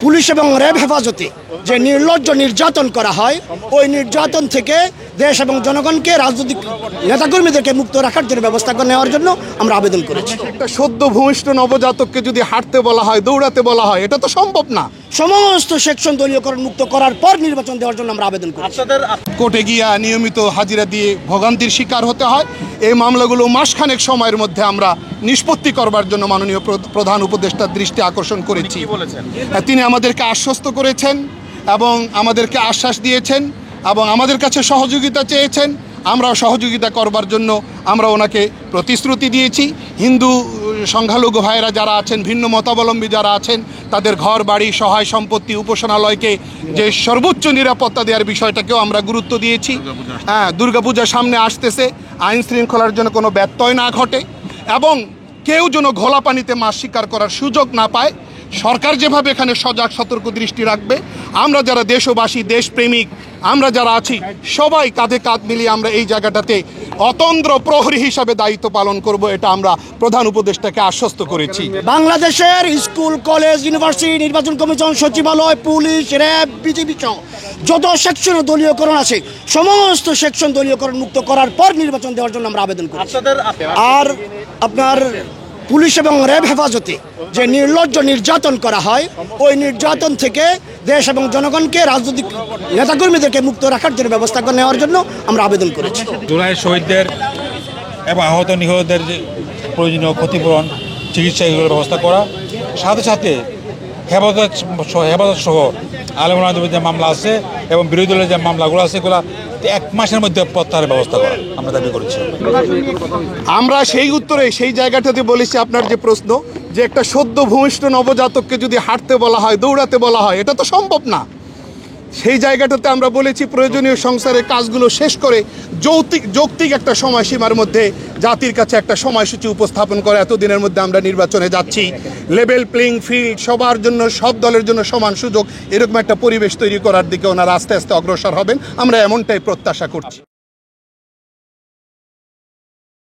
Police এবং RAB হেফাজতে যে নির্লজ্জ নির্যাতন করা হয়, ওই নির্যাতন থেকে দেশ এবং জনগণকে, রাজনৈতিক নেতাকর্মীদেরকে মুক্ত রাখার জন্য ব্যবস্থা নেওয়ার জন্য আমরা আবেদন করেছি। একটা সদ্য ভূমিষ্ঠ নবজাতককে যদি হাঁটতে বলা হয়, দৌড়াতে বলা হয়, এটা তো সম্ভব না। সমস্ত সেকশন দলীয়করণ মুক্ত করার পর নির্বাচন দেওয়ার জন্য আমরা আবেদন করেছি। কোর্টে গিয়া নিয়মিত হাজিরা দিয়ে ভোগান্তির শিকার হতে হয়। এই মামলাগুলো মাসখানেক সময়ের মধ্যে আমরা নিষ্পত্তি করবার জন্য মাননীয় প্রধান উপদেষ্টার দৃষ্টি আকর্ষণ করেছি। তিনি আমাদেরকে আশ্বস্ত করেছেন এবং আমাদেরকে আশ্বাস দিয়েছেন এবং আমাদের কাছে সহযোগিতা চেয়েছেন। আমরাও সহযোগিতা করবার জন্য আমরা ওনাকে প্রতিশ্রুতি দিয়েছি। হিন্দু সংখ্যালঘু ভাইয়েরা যারা আছেন, ভিন্ন মতাবলম্বী যারা আছেন, তাদের ঘর বাড়ি, সহায় সম্পত্তি, উপাসনালয়কে যে সর্বোচ্চ নিরাপত্তা দেওয়ার বিষয়টাকেও আমরা গুরুত্ব দিয়েছি। হ্যাঁ, দুর্গাপূজা সামনে আসতেছে, আইন শৃঙ্খলার জন্য কোনো ব্যত্যয় না ঘটে এবং কেউ যেন ঘোলা পানিতে মাছ শিকার করার সুযোগ না পায়। সরকার যেভাবে এখানে সজাগ সতর্ক দৃষ্টি রাখবে, আমরা যারা দেশবাসী, দেশপ্রেমিক, আমরা যারা আছি, সবাই কাঁধে কাঁধ মিলিয়ে আমরা এই জায়গাটাতে অতন্দ্র প্রহরী হিসাবে দায়িত্ব পালন করব, এটা আমরা প্রধান উপদেষ্টাকে আশ্বস্ত করেছি। বাংলাদেশের স্কুল, কলেজ, ইউনিভার্সিটি, নির্বাচন কমিশন, সচিবালয়, পুলিশ, র্যাব, বিজিবি সহ যত সেকশনে দলীয়করণ আছে, সমস্ত সেকশন দলীয়করণ মুক্ত করার পর নির্বাচন দেওয়ার জন্য আমরা আবেদন করেছি। আর আপনার পুলিশ এবং র্যাব হেফাজতে যে নির্লজ্জ নির্যাতন করা হয়, ওই নির্যাতন থেকে দেশ এবং জনগণকে, রাজনৈতিক নেতাকর্মীদেরকে মুক্ত রাখার জন্য ব্যবস্থা নেওয়ার জন্য আমরা আবেদন করেছি। জুলাই শহীদদের এবং আহত নিহতদের যে প্রয়োজনীয় ক্ষতিপূরণ, চিকিৎসা এগুলোর ব্যবস্থা করা, সাথে সাথে হেফাজত সহ আলেমুলামাদের যে মামলা আছে এবং বিরোধী দলের যে মামলাগুলো আছে, এগুলো 1 মাসের মধ্যে প্রত্যাহারের ব্যবস্থা করা আমরা দাবি করেছি। আমরা সেই উত্তরে সেই জায়গাটাতে বলেছি, আপনার যে প্রশ্ন, যে একটা সদ্য ভূমিষ্ঠ নবজাতককে যদি হাঁটতে বলা হয়, দৌড়াতে বলা হয়, এটা তো সম্ভব না। সেই জায়গাটাতে আমরা বলেছি প্রয়োজনীয় সংসারের কাজগুলো শেষ করে যৌক্তিক একটা সময়সীমার মধ্যে জাতির কাছে একটা সময়সূচি উপস্থাপন করে এতদিনের মধ্যে আমরা নির্বাচনে যাচ্ছি। লেভেল প্লেইং ফিল্ড, সবার জন্য, সব দলের জন্য সমান সুযোগ, এরকম একটা পরিবেশ তৈরি করার দিকে ওনারা আস্তে আস্তে অগ্রসর হবেন। আমরা এমনটাই প্রত্যাশা করছি।